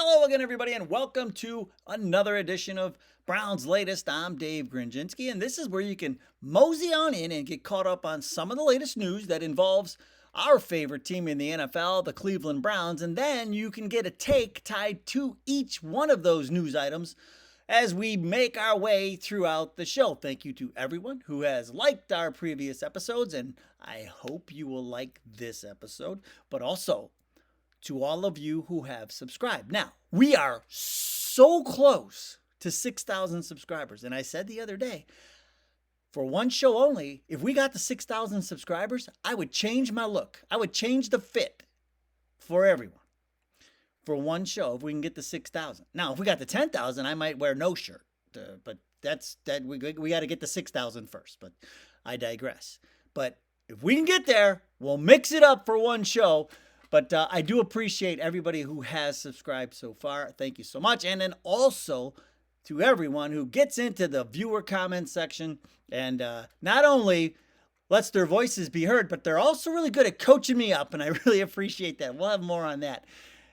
Hello again, everybody, and welcome to another edition of Brown's Latest. I'm Dave Grendzynski, and this is where you can mosey on in and get caught up on some of the latest news that involves our favorite team in the NFL, the Cleveland Browns, and then you can get a take tied to each one of those news items as we make our way throughout the show. Thank you to everyone who has liked our previous episodes, and I hope you will like this episode, but also to all of you who have subscribed. Now, we are so close to 6,000 subscribers. And I said the other day, for one show only, if we got to 6,000 subscribers, I would change my look. I would change the fit for everyone for one show if we can get to 6,000. Now, if we got to 10,000, I might wear no shirt. But we got to get to 6,000 first. But I digress. But if we can get there, we'll mix it up for one show. But I do appreciate everybody who has subscribed so far. Thank you so much. And then also to everyone who gets into the viewer comment section and not only lets their voices be heard, but they're also really good at coaching me up. And I really appreciate that. We'll have more on that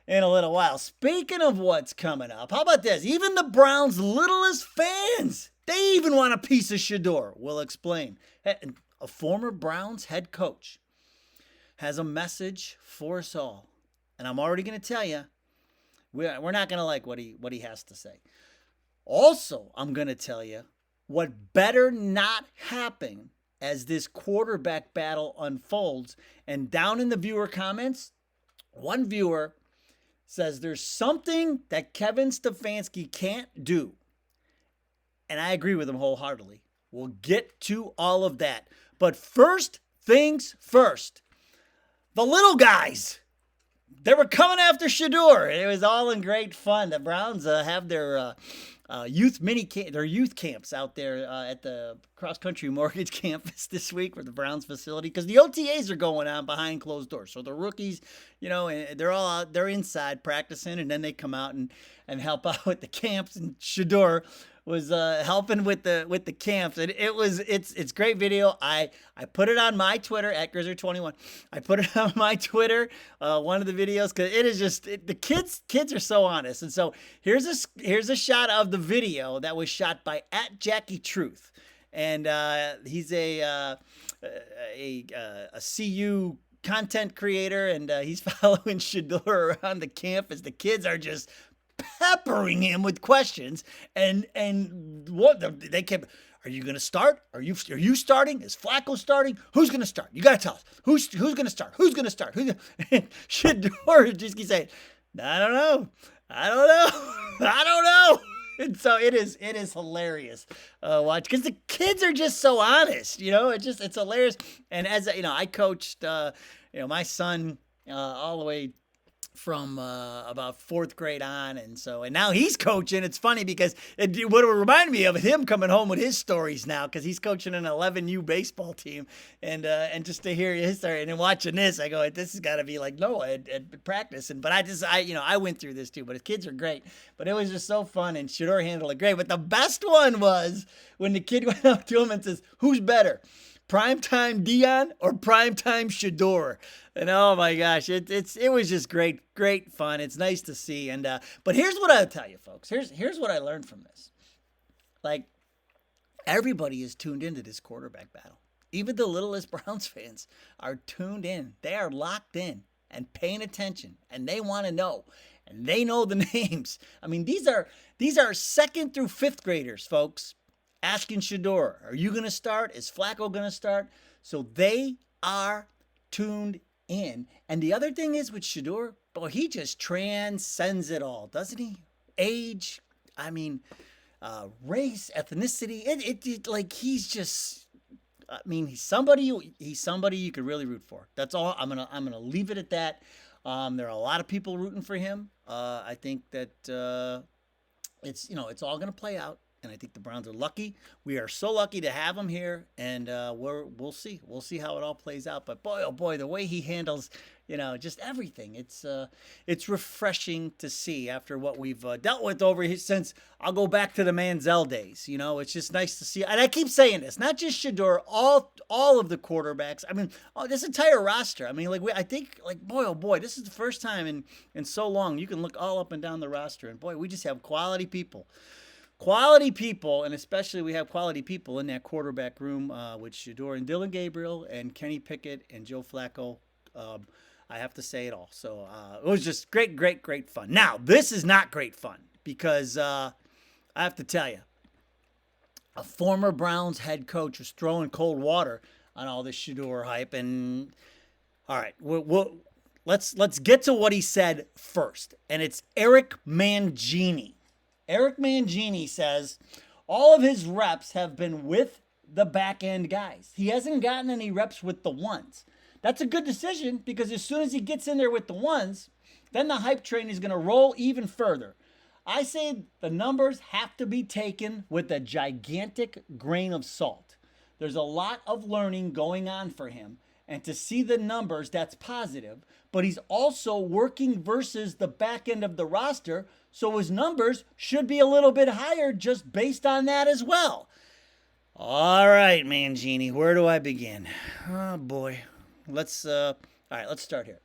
in a little while. Speaking of what's coming up, how about this? Even the Browns' littlest fans, they even want a piece of Shador. We'll explain. A former Browns head coach has a message for us all. And I'm already going to tell you, we're not going to like what he has to say. Also, I'm going to tell you what better not happen as this quarterback battle unfolds. And down in the viewer comments, one viewer says there's something that Kevin Stefanski can't do. And I agree with him wholeheartedly. We'll get to all of that. But first things first. The little guys, they were coming after Shador. It was all in great fun. The Browns have their youth camps out there at the Cross Country Mortgage campus this week for the Browns facility because the OTAs are going on behind closed doors. So the rookies, they're all out, they're inside practicing, and then they come out and help out with the camps. And Shador was helping with the camps, and it's great video. I put it on my Twitter at Grizzer21. I put it on my Twitter, one of the videos, because it is just the kids are so honest. And so here's a shot of the video that was shot by @JackieTruth, and he's a CU content creator, and he's following Shador around the camp as the kids are just peppering him with questions, and they kept, are you going to start? Are you starting? Is Flacco starting? Who's going to start? You got to tell us. Who's going to start? Who's going to start? Shador just keeps saying, I don't know. And so it is hilarious watch, because the kids are just so honest, it's hilarious. And as I coached my son all the way from about fourth grade on, and now he's coaching. It's funny because it would remind me of him coming home with his stories now, because he's coaching an 11U baseball team, and just to hear his story and then watching this, I go, this has got to be like Noah at practice. But I went through this too. But his kids are great. But it was just so fun, and Shador handled it great. But the best one was when the kid went up to him and says, "Who's better, primetime Dion or primetime Shador?" And oh my gosh, it was just great fun. It's nice to see. And but here's what I'll tell you, folks. Here's what I learned from this. Like, everybody is tuned into this quarterback battle. Even the littlest Browns fans are tuned in. They are locked in and paying attention, and they want to know. And they know the names. I mean, these are second through fifth graders, folks, asking Shador, are you going to start? Is Flacco going to start? So they are tuned in. And the other thing is with Shador, boy, he just transcends it all, doesn't he? Age, race, ethnicity. It like he's just, he's somebody you could really root for. That's all. I'm gonna leave it at that. There are a lot of people rooting for him. I think that it's all gonna play out. and I think the Browns are lucky. We are so lucky to have him here, and we'll see. We'll see how it all plays out. But boy, oh boy, the way he handles, just everything. It's refreshing to see after what we've dealt with over here since I'll go back to the Manziel days. It's just nice to see. And I keep saying this, not just Shador, all of the quarterbacks. I mean, this entire roster. I mean, I think boy, oh boy, this is the first time in so long you can look all up and down the roster, and boy, we just have quality people. And especially we have quality people in that quarterback room with Shador and Dylan Gabriel and Kenny Pickett and Joe Flacco. I have to say it all. So it was just great, great, great fun. Now, this is not great fun because I have to tell you, a former Browns head coach was throwing cold water on all this Shador hype. And all right, let's get to what he said first. And it's Eric Mangini. Eric Mangini says all of his reps have been with the back end guys. He hasn't gotten any reps with the ones. That's a good decision because as soon as he gets in there with the ones, then the hype train is going to roll even further. I say the numbers have to be taken with a gigantic grain of salt. There's a lot of learning going on for him, and to see the numbers, that's positive. But he's also working versus the back end of the roster, so his numbers should be a little bit higher just based on that as well. All right, Mangini, where do I begin? Oh, boy. Let's start here.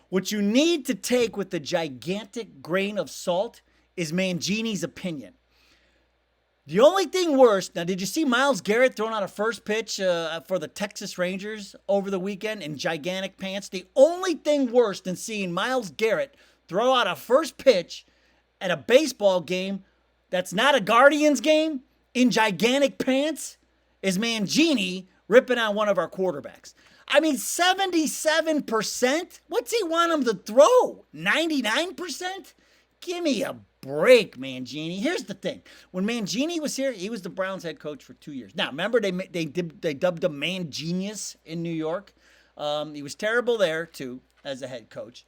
What you need to take with the gigantic grain of salt is Mangini's opinion. The only thing worse, now did you see Myles Garrett throwing out a first pitch for the Texas Rangers over the weekend in gigantic pants? The only thing worse than seeing Myles Garrett throw out a first pitch at a baseball game that's not a Guardians game in gigantic pants is Mangini ripping on one of our quarterbacks. I mean, 77%? What's he want him to throw? 99%? Give me a break, Mangini. Here's the thing. When Mangini was here, he was the Browns head coach for 2 years. Now, remember they dubbed him Man Genius in New York? He was terrible there, too, as a head coach.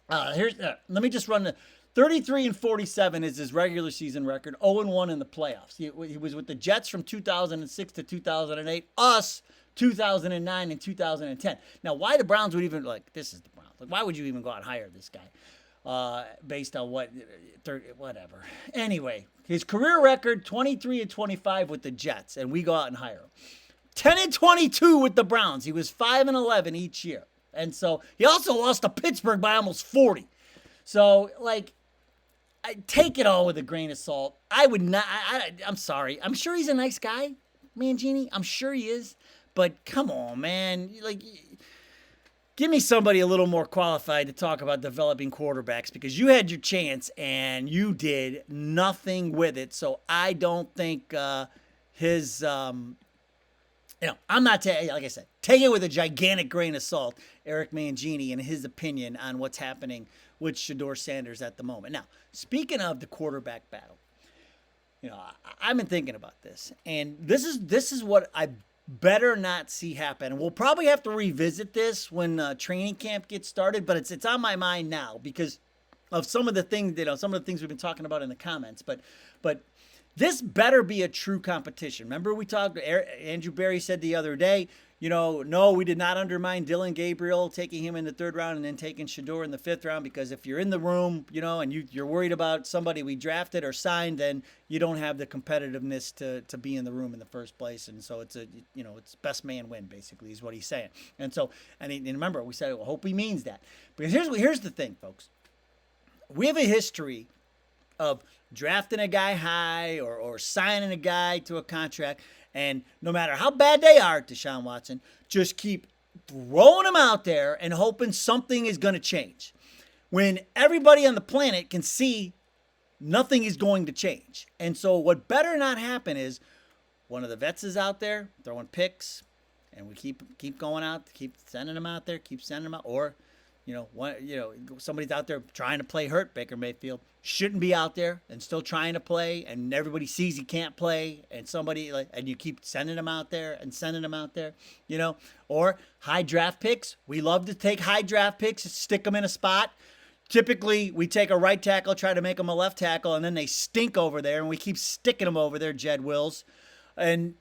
Let me just run the 33-47 is his regular season record, 0-1 in the playoffs. He was with the Jets from 2006 to 2008, us 2009 and 2010. Now, why the Browns would even, this is the Browns. Why would you even go out and hire this guy based on whatever. Anyway, his career record, 23-25 with the Jets, and we go out and hire him. 10-22 with the Browns. He was 5-11 each year. And so he also lost to Pittsburgh by almost 40. So, I take it all with a grain of salt. I would not, I'm sorry. I'm sure he's a nice guy, Mangini. I'm sure he is. But come on, man. Give me somebody a little more qualified to talk about developing quarterbacks because you had your chance and you did nothing with it. So I don't think his, I'm not, like I said, take it with a gigantic grain of salt, Eric Mangini and his opinion on what's happening with Shador Sanders at the moment. Now, speaking of the quarterback battle, I've been thinking about this, and this is what I better not see happen. And we'll probably have to revisit this when training camp gets started, but it's on my mind now because of some of the things we've been talking about in the comments. But this better be a true competition. Remember we talked, Andrew Berry said the other day, no, we did not undermine Dylan Gabriel, taking him in the third round and then taking Shador in the fifth round, because if you're in the room, and you're worried about somebody we drafted or signed, then you don't have the competitiveness to be in the room in the first place. And so it's it's best man win, basically, is what he's saying. And so, and remember, we said, I hope he means that. Because here's the thing, folks. We have a history of drafting a guy high or signing a guy to a contract, and no matter how bad they are, Deshaun Watson, just keep throwing them out there and hoping something is going to change. When everybody on the planet can see nothing is going to change. And so what better not happen is one of the vets is out there throwing picks, and we keep going out, keep sending them out there, keep sending them out, or somebody's out there trying to play hurt. Baker Mayfield shouldn't be out there and still trying to play, and everybody sees he can't play, and and you keep sending him out there and sending him out there, or high draft picks. We love to take high draft picks, stick them in a spot, Typically, we take a right tackle, try to make them a left tackle, and then they stink over there, and we keep sticking them over there, Jed Wills, and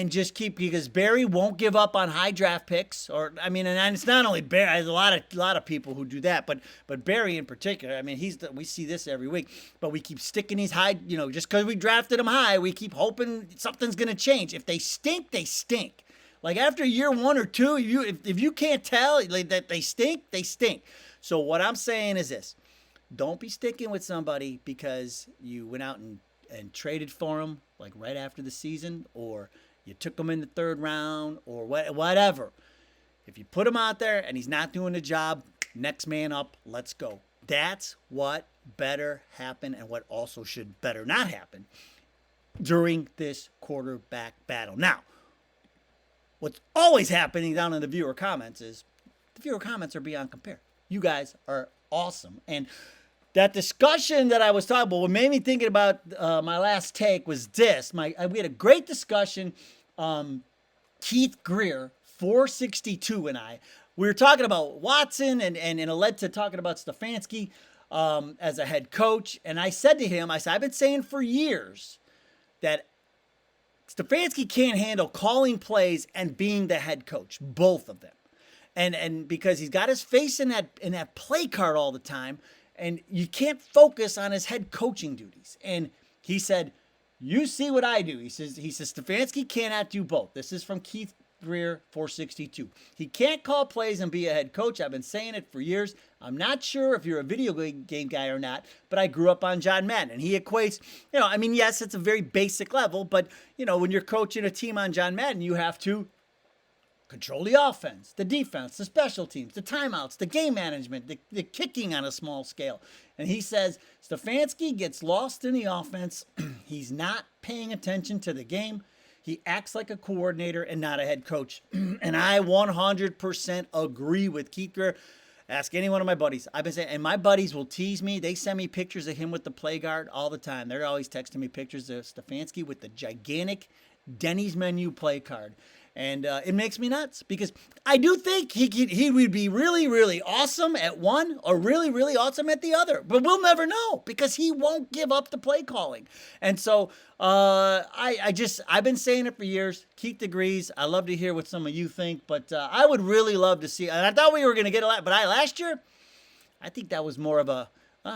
just keep, because Barry won't give up on high draft picks, or I mean, and it's not only Barry. There's a lot of people who do that, but Barry in particular. I mean, we see this every week, but we keep sticking these high. Just because we drafted them high, we keep hoping something's going to change. If they stink, they stink. Like after year 1 or 2, if you can't tell like, that they stink, they stink. So what I'm saying is this: don't be sticking with somebody because you went out and traded for them like right after the season, or you took them in the 3rd round, or whatever. If you put him out there and he's not doing the job, next man up, let's go. That's what better happen, and what also should better not happen during this quarterback battle. Now, what's always happening down in the viewer comments is the viewer comments are beyond compare. You guys are awesome. And that discussion that I was talking about, what made me thinking about my last take was this. We had a great discussion. Keith Greer, 462, and we were talking about Watson, and it led to talking about Stefanski as a head coach. And I said to him, I've been saying for years that Stefanski can't handle calling plays and being the head coach, both of them. And because he's got his face in that play card all the time, and you can't focus on his head coaching duties. And he said, you see what I do. He says Stefanski cannot do both. This is from Keith Greer, 462. He can't call plays and be a head coach. I've been saying it for years. I'm not sure if you're a video game guy or not, but I grew up on John Madden. And he equates, yes, it's a very basic level, but, when you're coaching a team on John Madden, you have to control the offense, the defense, the special teams, the timeouts, the game management, the kicking on a small scale. And he says Stefanski gets lost in the offense. He's not paying attention to the game. He acts like a coordinator and not a head coach. And I 100% agree with Keith Greer. Ask any one of my buddies. I've been saying, and my buddies will tease me. They send me pictures of him with the play guard all the time. They're always texting me pictures of Stefanski with the gigantic Denny's menu play card. And it makes me nuts because I do think he would be really, really awesome at one or really, really awesome at the other. But we'll never know because he won't give up the play calling. And so I've been saying it for years. Keith agrees. I love to hear what some of you think. But I would really love to see. And I thought we were going to get a lot. But last year, I think that was more of a,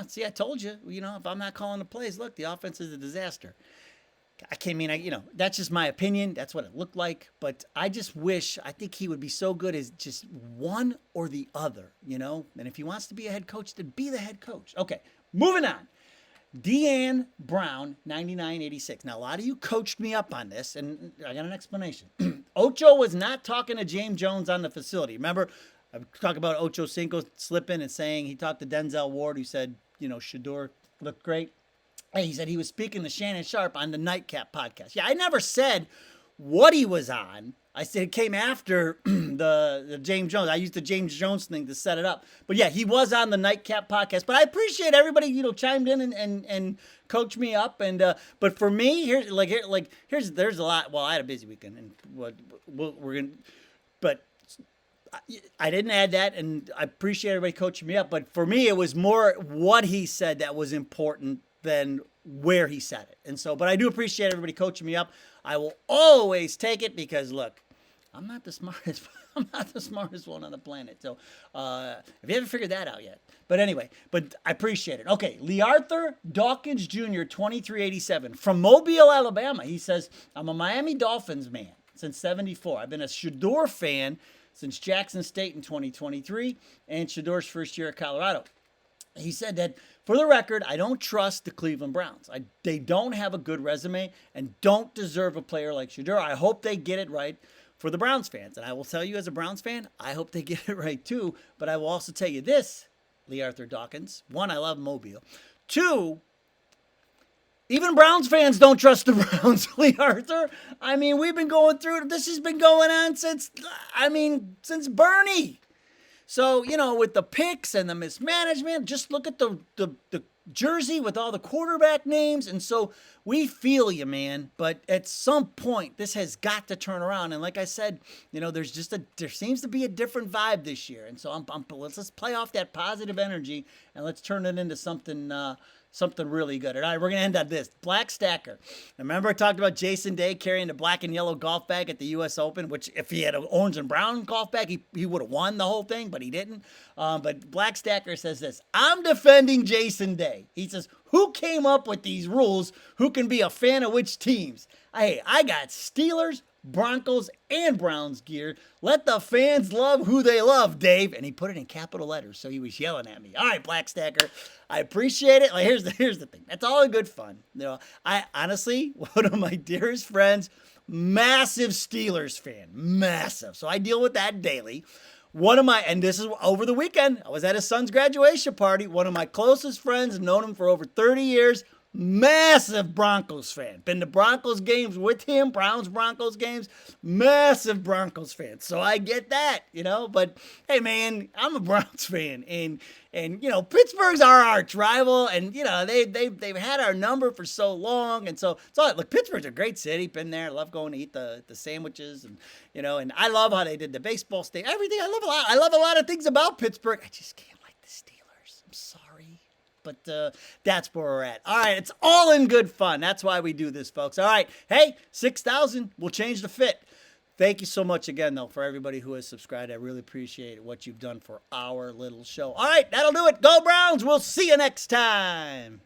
see, I told you, if I'm not calling the plays, look, the offense is a disaster. That's just my opinion. That's what it looked like. But I think he would be so good as just one or the other, And if he wants to be a head coach, then be the head coach. Okay, moving on. Deanne Brown, 9986. Now, a lot of you coached me up on this, and I got an explanation. Ocho was not talking to James Jones on the facility. Remember, I talked about Ocho Cinco slipping and saying he talked to Denzel Ward, who said, Shador looked great. He said he was speaking to Shannon Sharp on the Nightcap podcast. Yeah, I never said what he was on. I said it came after the James Jones. I used the James Jones thing to set it up. But yeah, he was on the Nightcap podcast. But I appreciate everybody, chimed in and coached me up. And but for me, there's a lot. Well, I had a busy weekend, and we're gonna. But I didn't add that, and I appreciate everybody coaching me up. But for me, it was more what he said that was important than where he said it. And so, but I do appreciate everybody coaching me up. I will always take it because look, I'm not the smartest one on the planet. So, if you haven't figured that out yet, but anyway, but I appreciate it. Okay. Lee Arthur Dawkins Jr., 2387 from Mobile, Alabama. He says, I'm a Miami Dolphins man since 74. I've been a Shador fan since Jackson State in 2023 and Shador's first year at Colorado. He said that, for the record, I don't trust the Cleveland Browns. They don't have a good resume and don't deserve a player like Shador. I hope they get it right for the Browns fans. And I will tell you as a Browns fan, I hope they get it right too. But I will also tell you this, Lee Arthur Dawkins. One, I love Mobile. Two, even Browns fans don't trust the Browns, Lee Arthur. I mean, we've been going through, this has been going on since Bernie. So, with the picks and the mismanagement, just look at the jersey with all the quarterback names. And so we feel you, man. But at some point, this has got to turn around. And like I said, there seems to be a different vibe this year. And so let's play off that positive energy and let's turn it into something really good. All right, we're going to end on this. Black Stacker. Remember I talked about Jason Day carrying the black and yellow golf bag at the U.S. Open, which if he had an orange and brown golf bag, he would have won the whole thing, but he didn't. But Black Stacker says this, I'm defending Jason Day. He says, who came up with these rules? Who can be a fan of which teams? Hey, I got Steelers, Broncos, and Browns gear. Let the fans love who they love, Dave. And he put it in capital letters, so he was yelling at me. All right, Black Stacker, I appreciate it. Like, here's the thing. That's all in good fun. I honestly, one of my dearest friends, massive Steelers fan, massive. So I deal with that daily. And this is over the weekend, I was at his son's graduation party. One of my closest friends, known him for over 30 years, massive Broncos fan. Been to Broncos games with him, Browns-Broncos games, massive Broncos fan. So I get that, but hey, man, I'm a Browns fan. And Pittsburgh's our arch rival. And, they've had our number for so long. And so, look, Pittsburgh's a great city. Been there. Love going to eat the sandwiches. And, and I love how they did the baseball state. Everything. I love a lot of things about Pittsburgh. I just can't like the Steelers. I'm sorry. But that's where we're at. All right, it's all in good fun. That's why we do this, folks. All right, hey, 6,000, we'll change the fit. Thank you so much again, though, for everybody who has subscribed. I really appreciate what you've done for our little show. All right, that'll do it. Go Browns. We'll see you next time.